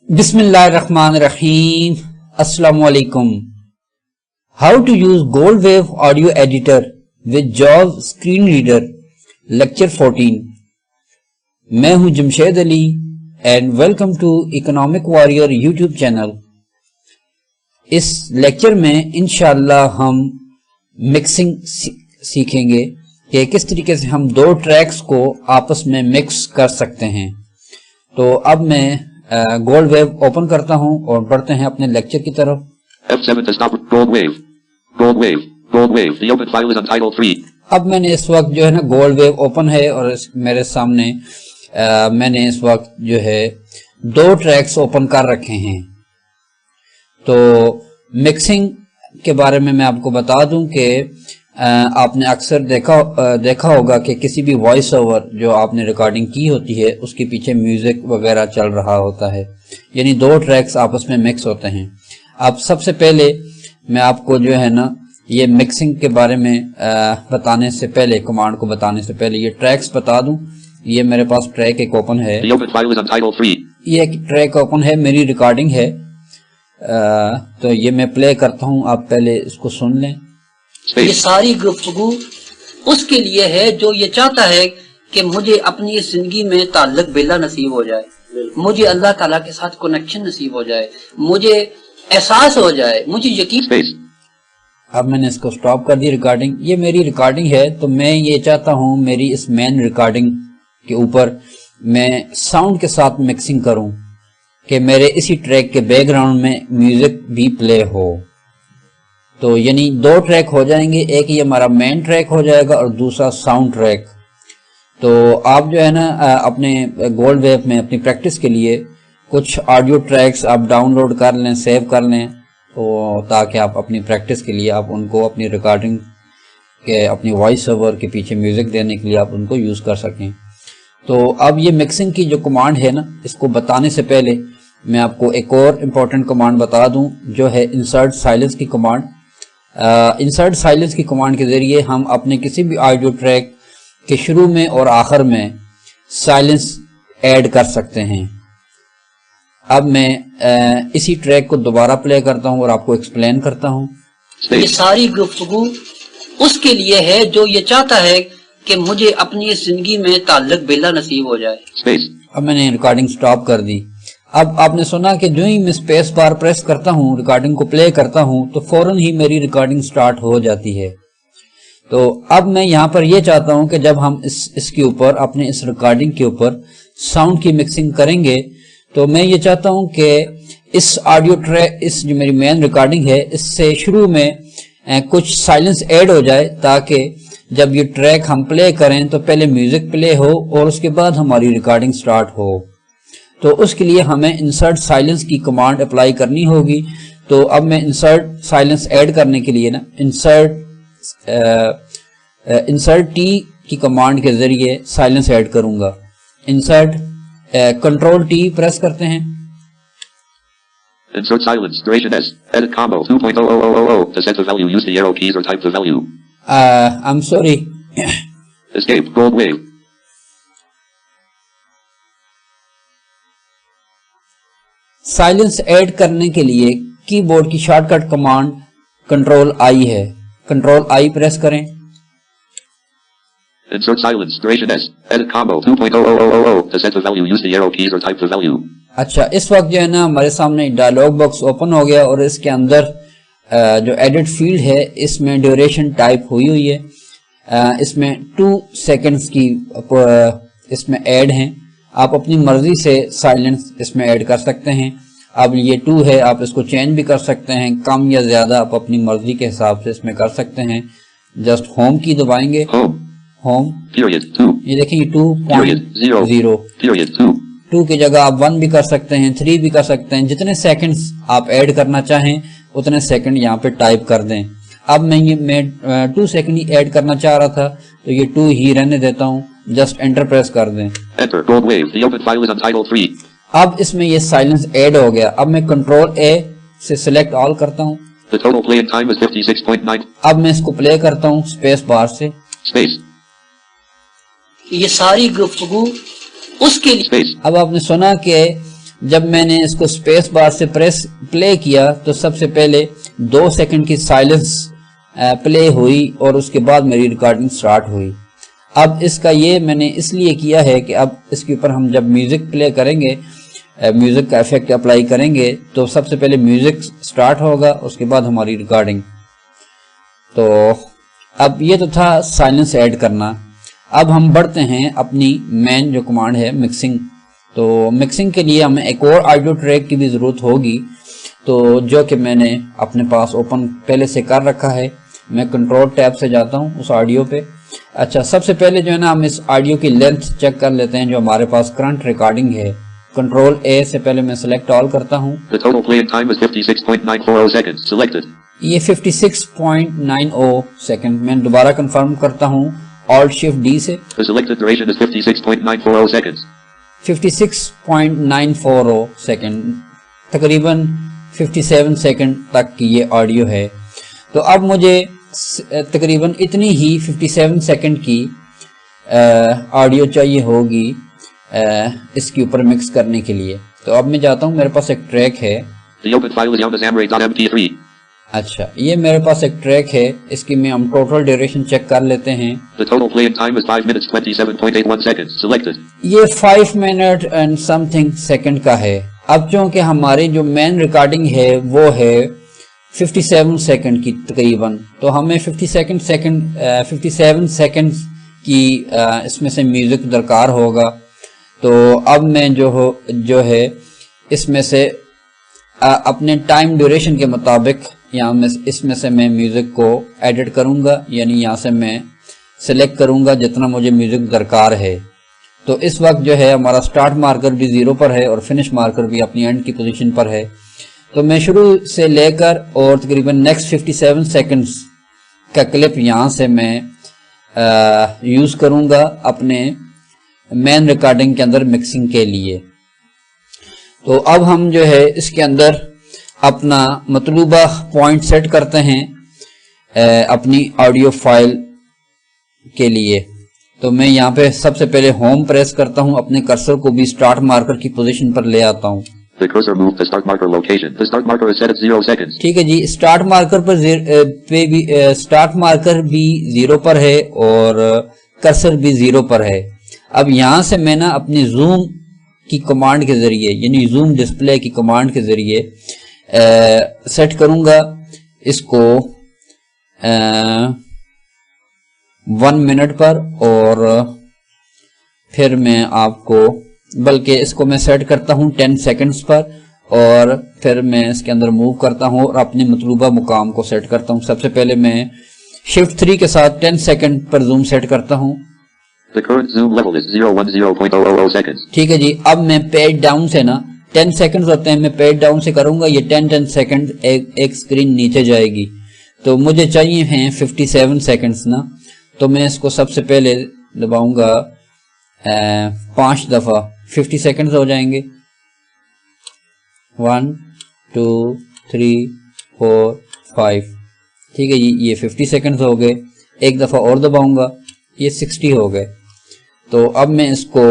बिस्मिल्लाहिर्रहमानिर्रहीम। अस्सलाम वालेकुम। How to use gold wave audio editor with job screen reader, lecture 14। मैं हूं Jamshed Ali and welcome to economic warrior YouTube channel. इस lecture में इंशाअल्लाह हम मिक्सिंग सीखेंगे कि किस तरीके से हम दो ट्रैक्स को आपस में मिक्स कर सकते हैं। तो अब मैं गोल्ड वेव ओपन करता हूं और बढ़ते हैं अपने लेक्चर की तरफ। F7 to stop gold wave. Gold wave. Gold wave. The open file is untitled 3. अब मैंने इस वक्त जो है ना गोल्ड वेव ओपन है और मेरे सामने मैंने इस वक्त जो है दो ट्रैक्स ओपन कर रखे हैं। तो मिक्सिंग के बारे में मैं आपको बता दूं कि आपने अक्सर देखा होगा कि किसी भी वॉइस ओवर जो आपने रिकॉर्डिंग की होती है उसके पीछे म्यूजिक वगैरह चल रहा होता है, यानी दो ट्रैक्स आपस में मिक्स होते हैं। अब सबसे पहले मैं आपको जो है ना ये मिक्सिंग के बारे में बताने से पहले, कमांड को बताने से पहले ये ट्रैक्स बता दूं। ये मेरे पास ट्रैक एक ओपन है, ये एक ट्रैक ओपन है, मेरी रिकॉर्डिंग है। तो ये मैं प्ले करता हूं, आप पहले इसको सुन लें। ये सारी गुफ्तगू उसके लिए है जो ये चाहता है कि मुझे अपनी इस जिंदगी में ताल्लुक बिल्ला नसीब हो जाए, मुझे अल्लाह ताला के साथ कनेक्शन नसीब हो जाए, मुझे एहसास हो जाए, मुझे यकीन। अब मैंने इसको स्टॉप कर दी रिकॉर्डिंग। ये मेरी रिकॉर्डिंग है, तो मैं ये चाहता हूं मेरी इस मेन रिकॉर्डिंग के ऊपर मैं साउंड के साथ मिक्सिंग करूं कि मेरे इसी ट्रैक के बैकग्राउंड में म्यूजिक भी प्ले हो। तो यानी दो ट्रैक हो जाएंगे, एक ये हमारा मेन ट्रैक हो जाएगा और दूसरा साउंड ट्रैक। तो आप जो है ना अपने गोल्ड वेव में अपनी प्रैक्टिस के लिए कुछ ऑडियो ट्रैक्स आप डाउनलोड कर लें, सेव कर लें, तो ताकि आप अपनी प्रैक्टिस के लिए आप उनको अपनी रिकॉर्डिंग के, अपनी वॉइस ओवर के पीछे म्यूजिक देने के लिए आप उनको यूज कर सकें। तो अब ये मिक्सिंग की जो कमांड है ना, इसको बताने से पहले मैं आपको एक और इम्पोर्टेंट कमांड बता दूं जो है इंसर्ट साइलेंस की कमांड। इंसर्ट साइलेंस की कमांड के जरिए हम अपने किसी भी ऑडियो ट्रैक के शुरू में और आखिर में साइलेंस ऐड कर सकते हैं। अब मैं इसी ट्रैक को दोबारा प्ले करता हूं और आपको एक्सप्लेन करता हूं। ये सारी गुफ्तगू उसके लिए है जो ये चाहता है कि मुझे अपनी इस जिंदगी में ताल्लुक बिल्ला नसीब हो जाए। अब मैंने रिकॉर्डिंग स्टॉप कर दी। अब आपने सुना कि जो ही मैं स्पेस बार प्रेस करता हूं, रिकॉर्डिंग को प्ले करता हूं, तो फौरन ही मेरी रिकॉर्डिंग स्टार्ट हो जाती है। तो अब मैं यहां पर यह चाहता हूं कि जब हम इसके ऊपर, अपने इस रिकॉर्डिंग के ऊपर साउंड की मिक्सिंग करेंगे, तो मैं ये चाहता हूं कि इस ऑडियो ट्रैक, इस जो मेरी मेन रिकॉर्डिंग है, इससे शुरू में कुछ साइलेंस ऐड हो जाए, ताकि जब ये ट्रैक हम प्ले करें तो पहले म्यूजिक प्ले हो और उसके बाद हमारी रिकॉर्डिंग स्टार्ट हो। तो उसके लिए हमें इंसर्ट साइलेंस की कमांड अप्लाई करनी होगी। तो अब मैं इंसर्ट साइलेंस ऐड करने के लिए ना इंसर्ट टी की कमांड के जरिए साइलेंस ऐड करूंगा। इंसर्ट कंट्रोल टी प्रेस करते हैं। Insert silence, duration S, edit combo 2.00000 to set the value, use the arrow keys or type the value. I'm sorry. Escape, gold wave. Silence add करने के लिए keyboard की shortcut command control I है। Control I press करें। Insert silence, duration S, edit combo 2.00000 to set the value, use the arrow keys or type the value. अच्छा, इस वक्त जो है ना हमारे सामने डायलॉग बॉक्स ओपन हो गया और इसके अंदर जो एडिट फील्ड है इसमें ड्यूरेशन टाइप हुई है। इसमें 2 सेकंड्स की इसमें ऐड हैं। आप अपनी मर्जी से साइलेंस इसमें ऐड कर सकते हैं। अब ये 2 है, आप इसको चेंज भी कर सकते हैं, कम या ज्यादा आप अपनी मर्जी के हिसाब से इसमें कर सकते हैं। जस्ट होम की दबाएंगे, होम period 2, ये देखिए 2.0 2 की जगह आप 1 भी कर सकते हैं, 3 भी कर सकते हैं। जितने सेकंड्स आप ऐड करना चाहें उतने सेकंड यहाँ पे टाइप कर दें। अब मैं 2 सेकंड ही ऐड करना चाह रहा था, तो ये 2 ही रहने देता हूँ। जस्ट एंटर प्रेस कर दें। Enter, gold wave, the open file is untitled 3. अब इसमें ये साइलेंस ऐड हो गया। अब मैं कंट्रोल ए से सिलेक्ट ऑल करता हूँ। The total playing time is 56.9. अब मैं इसको प्ले करता हूँ स्पेस बार से। Space. ये सारी गुफ्तगू उसके लिए। अब आपने सुना कि जब मैंने इसको स्पेस बार से प्ले किया तो सबसे पहले 2 सेकंड की साइलेंस प्ले हुई और उसके बाद मेरी रिकॉर्डिंग स्टार्ट हुई। अब इसका ये मैंने इसलिए किया है कि अब इसके ऊपर हम जब म्यूजिक प्ले करेंगे, म्यूजिक का इफेक्ट अप्लाई करेंगे, तो सबसे पहले म्यूजिक स्टार्ट होगा, उसके बाद हमारी रिकॉर्डिंग। तो अब ये तो था साइलेंस ऐड करना। अब हम बढ़ते हैं अपनी मेन जो कमांड है मिक्सिंग। तो मिक्सिंग के लिए हमें एक और ऑडियो ट्रैक की भी ज़रूरत होगी, तो जो कि मैंने अपने पास ओपन पहले से कर रखा है। मैं कंट्रोल टैब से जाता हूँ उस ऑडियो पे। अच्छा, सबसे पहले जो है ना हम इस ऑडियो की लेंथ चेक कर लेते हैं जो हमारे पास करंट रिकॉर्डिंग है। कंट्रोल ए से पहले मैं सिलेक्ट ऑल करता हूँ। The total playing time is 56.940 seconds. Selected. ये 56.90 सेकंड। मैं दोबारा कंफर्म करता हूँ ऑल्ट शिफ्ट डी से। The selected duration is 56.940 seconds. 56.940 second, तकरीबन 57 सेकंड तक की ये ऑडियो है। तो अब मुझे तकरीबन इतनी ही 57 सेकंड की ऑडियो चाहिए होगी इसके ऊपर मिक्स करने के लिए। तो अब मैं जाता हूँ, मेरे पास एक ट्रैक है। The open file is yamazamray.mp3. अच्छा, ये मेरे पास एक ट्रैक है, इसकी में हम टोटल ड्यूरेशन चेक कर लेते हैं। The total playing time is 5 minutes 27.81 seconds. Selected. ये 5 मिनट एंड समथिंग सेकंड का है। अब चूंकि हमारी जो मेन रिकॉर्डिंग है वो है 57 सेकंड की तकरीबन, तो हमें 57 सेकंड की इसमें से म्यूजिक दरकार होगा। तो अब मैं जो है इसमें से अपने टाइम ड्यूरेशन के मुताबिक इसमें से मैं म्यूजिक को एडिट करूंगा, यानी यहाँ से मैं सिलेक्ट करूंगा जितना मुझे म्यूजिक दरकार है। तो इस वक्त जो है हमारा स्टार्ट मार्कर भी 0 पर है और फिनिश मार्कर भी अपनी एंड की पोजीशन पर है। तो मैं शुरू से लेकर और तकरीबन नेक्स्ट 57 सेकंड्स का क्लिप यहाँ से मैं यूज करूंगा अपने मेन रिकॉर्डिंग के अंदर मिक्सिंग के लिए। तो अब हम जो है इसके अंदर अपना मतलूबा पॉइंट सेट करते हैं अपनी ऑडियो फाइल के लिए। तो मैं यहाँ पे सबसे पहले होम प्रेस करता हूँ, अपने कर्सर को भी स्टार्ट मार्कर की पोजीशन पर ले आता हूँ। The cursor moved to start marker location. The start marker is set at 0 seconds. ठीक है जी, स्टार्ट मार्कर पर स्टार्ट मार्कर भी 0 पर है और कर्सर भी 0 पर है। अब यहाँ से मैं ना अपनी जूम की कमांड के जरिए, यानी जूम डिस्प्ले की कमांड के जरिए सेट करूंगा इसको 1 मिनट पर, और फिर मैं आपको बल्कि इसको मैं सेट करता हूं 10 सेकंड्स पर, और फिर मैं इसके अंदर मूव करता हूं और अपने मतलूबा मुकाम को सेट करता हूं। सबसे पहले मैं शिफ्ट 3 के साथ 10 सेकंड पर जूम सेट करता हूं। The current zoom level is 010.000 seconds. ठीक है जी, अब मैं पेड डाउन से ना 10 सेकंड्स होते हैं, मैं पेड डाउन से करूंगा, ये 10 सेकंड एक स्क्रीन नीचे जाएगी। तो मुझे चाहिए हैं 57 सेकंड्स ना, तो मैं इसको सबसे पहले दबाऊंगा 5 दफा, 50 सेकंड्स हो जाएंगे। 1 2 3 4 5। ठीक है जी, ये 50 सेकंड्स हो गए। एक दफा और दबाऊंगा, ये 60 हो गए। तो अब मैं इसको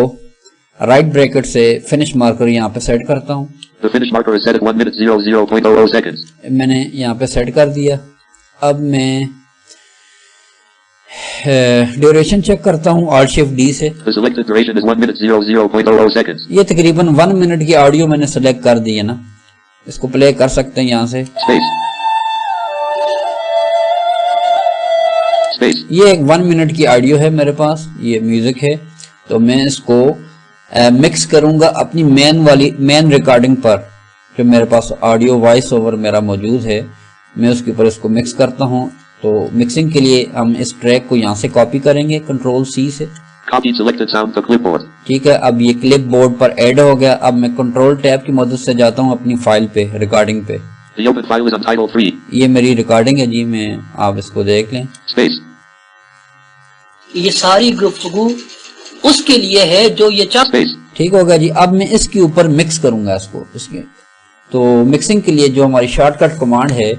राइट ब्रैकेट से फिनिश मार्कर यहाँ पे सेट करता हूँ। The finish marker is set at 1 minute 00.00 seconds. मैंने यहाँ पे सेट कर दिया। अब मैं ड्यूरेशन चेक करता हूँ ऑल्ट शिफ्ट डी से। The selected duration is 1 minute 00.00 seconds. ये तकरीबन 1 मिनट की ऑडियो मैंने सेलेक्ट कर दी है ना, इसको प्ले कर सकते हैं यहाँ से। Space. ये एक 1 मिनट की ऑडियो है मेरे पास, ये म्यूजिक है। तो मैं इसको मिक्स करूंगा अपनी मेन रिकॉर्डिंग पर, जो मेरे पास ऑडियो वॉइस ओवर मेरा मौजूद है, मैं उसके ऊपर इसको मिक्स करता हूं। तो मिक्सिंग के लिए हम इस ट्रैक को यहाँ से कॉपी करेंगे कंट्रोल सी से। Copy selected sound to clipboard. ठीक है, अब ये क्लिप बोर्ड पर ऐड हो गया। अब मैं कंट्रोल टैब की मदद से जाता हूँ अपनी फाइल पे, रिकॉर्डिंग पे। The open file is untitled 3. ये मेरी रिकॉर्डिंग है जी, मैं आप इसको देख लें। Space. ये सारी गुफ्तगू उसके लिए है जो ये Space. ठीक होगा जी। अब मैं इसके ऊपर मिक्स करूंगा इसको। तो मिक्सिंग के लिए जो हमारी शॉर्टकट कमांड है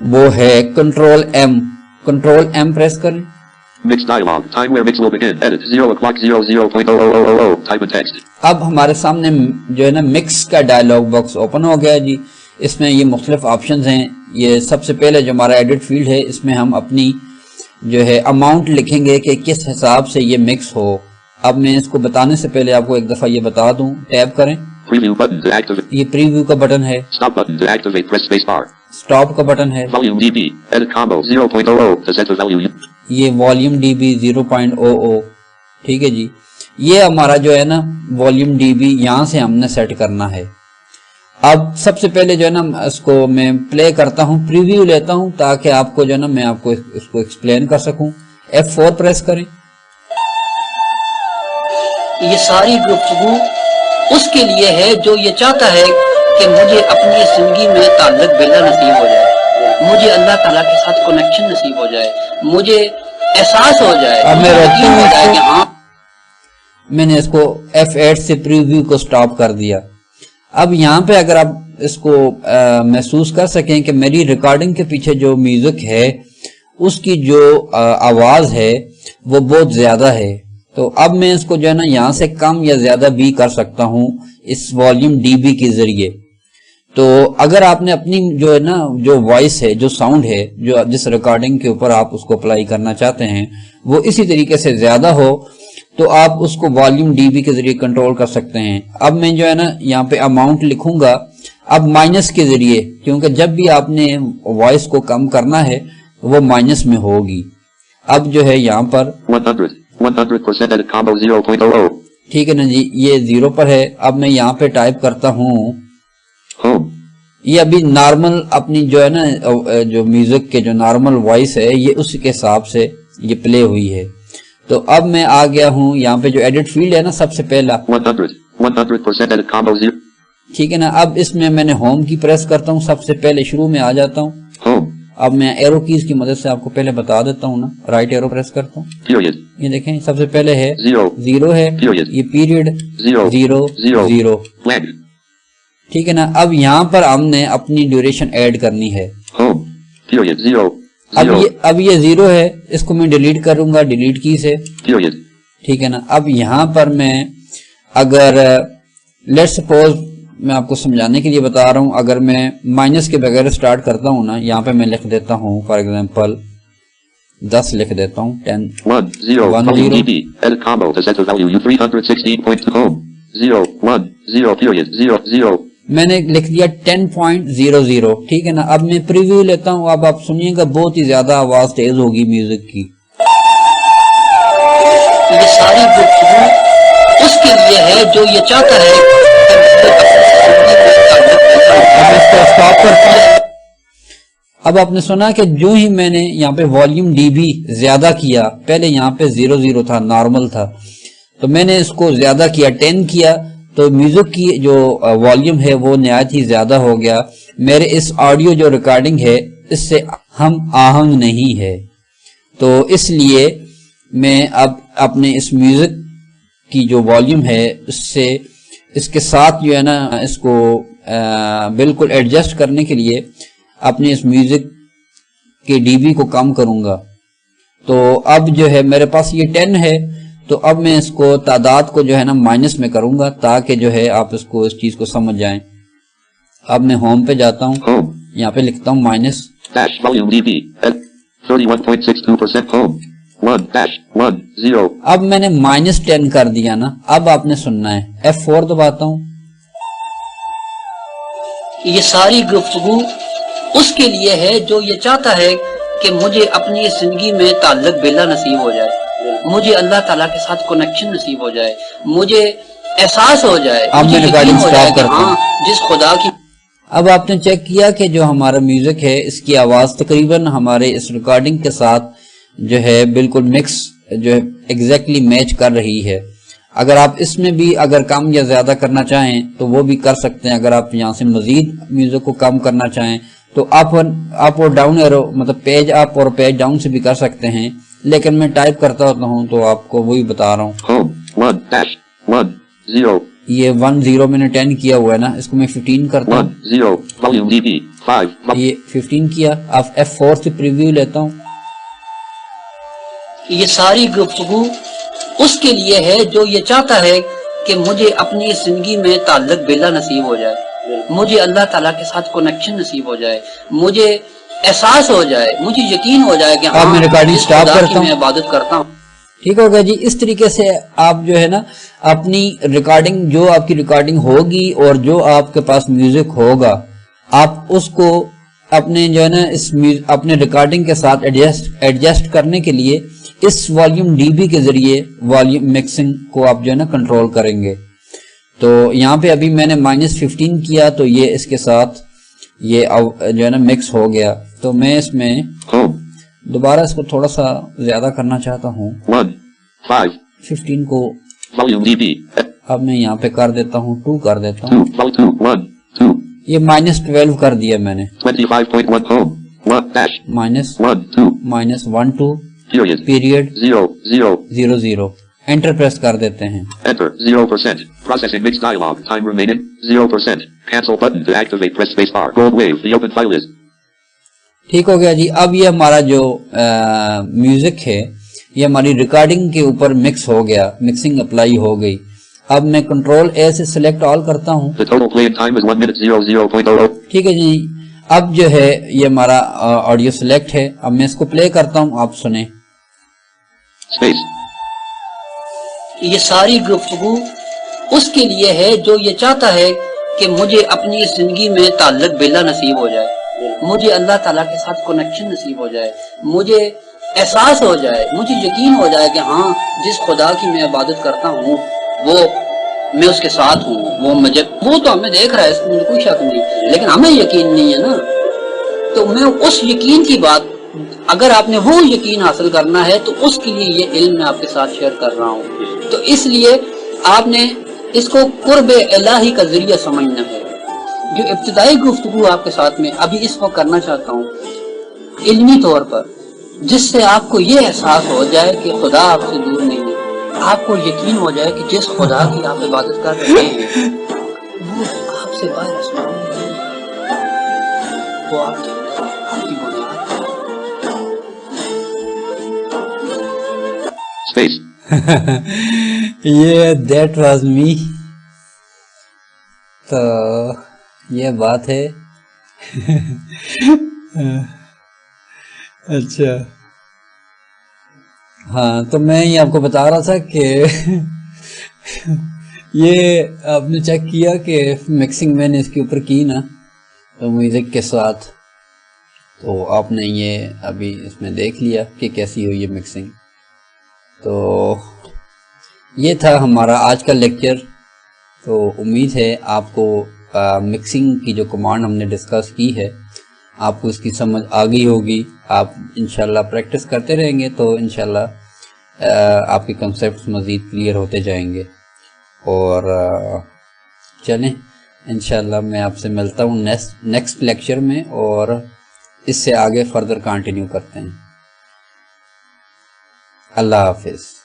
वो है कंट्रोल एम प्रेस करें। Mix dialog. Time where mix will begin. Edit 0:00:00.0000. Type in text. अब हमारे सामने जो है ना मिक्स का डायलॉग बॉक्स ओपन हो गया जी। इसमें ये मुख्तलिफ ऑप्शंस हैं। ये सबसे पहले जो हमारा एडिट फील्ड है, इसमें हम अपनी जो है अमाउंट लिखेंगे कि किस हिसाब से ये मिक्स हो। अब मैं इसको बताने से पहले आपको एक दफा ये बता दूं। टैप करें, Preview button to activate. ये प्रीव्यू का बटन है। Stop button to activate. Press space bar. Stop का बटन है। Volume dB. Edit combo 0.00 to set the value. ये वॉल्यूम डीबी 0.00, ठीक है जी। ये हमारा जो है ना वॉल्यूम डीबी यहाँ से हमने सेट करना है। अब सबसे पहले जो है ना इसको मैं प्ले करता हूँ, प्रीव्यू लेता हूँ ताकि आपको जो है ना मैं आपको इसको एक्सप्लेन कर सकूं। F4 प्रेस करें। ये सारी गुफ्तगू उसके लिए है जो ये चाहता है कि मुझे अपनी जिंदगी में ताल्लुक बिल्ला नसीब हो जाए, मुझे अल्लाह ताला के साथ कनेक्शन नसीब हो जाए, मुझे एहसास हो जाए, अब मैं रोकती हूँ हो जाए कि हाँ मैंने इसको F8 से प्रीव्यू को स्टॉप कर दिया। अब यहाँ पे अगर आप इसको महसूस कर सकें कि मेरी रिकॉर्डिंग के पीछे जो म्यूजिक है उसकी जो आवाज है वो बहुत ज्यादा है। तो अब मैं इसको जो है ना यहाँ से कम या ज्यादा भी कर सकता हूँ इस वॉल्यूम डीबी के जरिए। तो अगर आपने अपनी जो है ना जो वॉइस है, जो साउंड है, जो जिस रिकॉर्डिंग के ऊपर आप उसको अप्लाई करना चाहते हैं वो इसी तरीके से ज्यादा हो तो आप उसको वॉल्यूम डीबी के जरिए कंट्रोल कर सकते हैं। अब मैं जो है ना यहाँ पे अमाउंट लिखूंगा, अब माइनस के जरिए, क्योंकि जब भी आपने वॉइस को कम करना है वो माइनस में होगी। अब जो है यहाँ पर 100% edit combo 0.00. ठीक है ना जी, ये 0 पर है। अब मैं यहाँ पे टाइप करता हूँ Home. ये अभी नॉर्मल अपनी जो है ना जो म्यूजिक के जो नॉर्मल वॉइस है ये उसी के हिसाब से ये प्ले हुई है। तो अब मैं आ गया हूँ यहाँ पे जो एडिट फील्ड है ना सबसे पहला 100% edit combo 0. ठीक है ना। अब इसमें मैंने होम की प्रेस करता हूँ, सबसे पहले शुरू में आ जाता हूँ। Home. अब मैं एरो कीज की मदद से आपको पहले बता देता हूँ ना, राइट एरो प्रेस करता हूँ। Period. ये देखें सबसे पहले है 0 है, Period. ये पीरियड 0 Lag. ठीक है ना। अब यहाँ पर हमने अपनी ड्यूरेशन ऐड करनी है। Home. Period. 0 अब ये 0 है, इसको मैं डिलीट करूंगा डिलीट की से। Period. ठीक है ना। अब यहाँ पर मैं अगर लेट्स सपोज मैं आपको समझाने के लिए बता रहा हूँ, अगर मैं माइनस के बगैर स्टार्ट करता हूँ ना, यहाँ पे मैं लिख देता हूँ फॉर एग्जांपल 10 लिख देता हूँ 10 1 0 volume dB edit combo to set the value 316.2 home 0 1 0 period 0 0 मैंने लिख दिया 10.00। ठीक है ना। अब मैं प्रीव्यू लेता हूँ। अब आप सुनिएगा बहुत ही ज्यादा आवाज तेज होगी म्यूजिक की। ये सारी गुफ्तगू उसके लिए है जो ये चाहता है अब इसको स्टॉप करता हूं। अब आपने सुना कि जो ही मैंने यहाँ पे वॉल्यूम डीबी ज्यादा किया, पहले यहाँ पे 00 था, नॉर्मल था, तो मैंने इसको ज्यादा किया 10 किया तो म्यूजिक की जो वॉल्यूम है वो निहायत ही ज्यादा हो गया। मेरे इस ऑडियो जो रिकॉर्डिंग है इससे हम आहंग नहीं है। तो इसलिए मैं अब अपने इस म्यूजिक की जो वॉल्यूम है उससे इसके साथ जो है ना इसको बिल्कुल एडजस्ट करने के लिए अपने इस म्यूजिक के डीबी को कम करूंगा। तो अब जो है मेरे पास ये 10 है, तो अब मैं इसको तादाद को जो है ना माइनस में करूंगा ताकि जो है आप इसको इस चीज को समझ जाएं। अब मैं होम पे जाता हूँ, यहाँ पे लिखता हूँ माइनस volume dB 31.62% home 1 0। अब मैंने -10 कर दिया ना। अब आपने सुनना है F4 दबाता हूँ। ये सारी गुफ्तगू उसके लिए है जो ये चाहता है कि मुझे अपनी जिंदगी में ताल्लुक बिल्ला नसीब हो जाए, मुझे अल्लाह ताला के साथ कनेक्शन नसीब हो जाए, मुझे एहसास हो जाए, मुझे यकीन हो जाए कि हाँ जिस खुदा की। अब आपने चेक किया कि जो हमारा म्यूजिक है इसकी आवाज तकरीबन हमारे इस रिकॉर्डिंग के साथ जो है बिल्कुल मिक्स जो है एग्जैक्टली मैच कर रही है। अगर आप इसमें भी अगर कम या ज्यादा करना चाहें तो वो भी कर सकते हैं। अगर आप यहाँ से मजीद म्यूजिक को कम करना चाहें तो अप और डाउन एरो मतलब पेज अप और पेज डाउन से भी कर सकते हैं, लेकिन मैं टाइप करता होता हूँ तो आपको वही बता रहा हूँ। ये 10 मैंने 10 किया हुआ है ना, इसको मैं 15 करता हूँ। ये 15 किया। अब F4 से प्रीव्यू लेता हूँ। ये सारी गुफ्तगू उसके लिए है जो ये चाहता है कि मुझे अपनी जिंदगी में ताल्लुक बिल्ला नसीब हो जाए, मुझे अल्लाह ताला के साथ कनेक्शन नसीब हो जाए, मुझे एहसास हो जाए, मुझे यकीन हो जाए कि हाँ, मैं रिकॉर्डिंग स्टॉप करता हूँ, मैं इबादत करता हूँ। ठीक हो गया जी। इस तरीके से आप जो है ना अपनी रिकॉर्डिंग, जो आपकी रिकॉर्डिंग होगी और जो आपके पास म्यूजिक होगा, आप उसको अपने जो है ना इस अपने रिकॉर्डिंग के साथ एडजस्ट करने के लिए इस वॉल्यूम डीबी के जरिए वॉल्यूम मिक्सिंग को आप जो है ना कंट्रोल करेंगे। तो यहाँ पे अभी मैंने -15 किया तो ये इसके साथ ये जो है ना मिक्स हो गया। तो मैं इसमें दोबारा इसको थोड़ा सा ज्यादा करना चाहता हूँ, 15 को अब मैं यहाँ पे कर देता हूँ 2 कर देता हूँ। ये -12 कर दिया मैंने, -1 2 पीरियड 0 एंटर प्रेस कर देते हैं। Enter 0%. Processing mix dialog. Time remaining 0%. Cancel button to activate. Press space bar. Gold wave. The open file is. ठीक हो गया जी। अब ये हमारा जो म्यूजिक है ये हमारी रिकॉर्डिंग के ऊपर मिक्स हो गया, मिक्सिंग अप्लाई हो गई। अब मैं कंट्रोल ए से सिलेक्ट ऑल करता हूँ। The total playing time is 1 minute 00.00. ठीक है जी। अब जो है ये हमारा ऑडियो सिलेक्ट है। अब मैं इसको प्ले करता हूँ, आप सुने। Space. ये सारी गुफ्तगू उसके लिए है जो ये चाहता है कि मुझे अपनी जिंदगी में ताल्लुक बिल्ला नसीब हो जाए, मुझे अल्लाह ताला के साथ कनेक्शन नसीब हो जाए, मुझे एहसास हो जाए, मुझे यकीन हो जाए कि हाँ, जिस खुदा की मैं इबादत करता हूँ वो मैं उसके साथ हूँ, वो मुझे, वो तो हमें देख रहा है, इसमें मुझे कोई शक नहीं, लेकिन हमें यकीन नहीं है ना। तो मैं उस यकीन की बात, अगर आपने वो यकीन हासिल करना है तो उसके लिए ये इल्म मैं आपके साथ शेयर कर रहा हूँ। तो इसलिए आपने इसको कुर्ब इलाही का जरिया समझना है। जो इब्तिदाई गुफ्तगू आपके साथ में अभी इस वक्त करना चाहता हूँ इल्मी तौर पर, जिससे आपको ये एहसास हो जाए कि खुदा आपसे दूर नहीं है, आपको यकीन हो जाए कि जिस खुदा की आप इबादत कर रहे हैं वो आपसे बाहर आसमान में है, वो आपकी बुनियाद। Space. ये दैट वाज मी। तो ये बात है। अच्छा, हाँ, तो मैं ये आपको बता रहा था कि ये आपने चेक किया कि मिक्सिंग मैंने इसके ऊपर की ना, तो म्यूजिक के साथ, तो आपने ये अभी इसमें देख लिया कि कैसी हुई है मिक्सिंग। तो ये था हमारा आज का लेक्चर। तो उम्मीद है आपको मिक्सिंग की जो कमांड हमने डिस्कस की है आपको इसकी समझ आ गई होगी। आप इंशाल्लाह प्रैक्टिस करते रहेंगे तो इंशाल्लाह आपके कंसेप्ट मज़ीद क्लियर होते जाएंगे। और चलें, इंशाल्लाह मैं आपसे मिलता हूँ नेक्स्ट लेक्चर में, और इससे आगे फर्दर कंटिन्यू करते हैं। अल्लाह हाफिज़।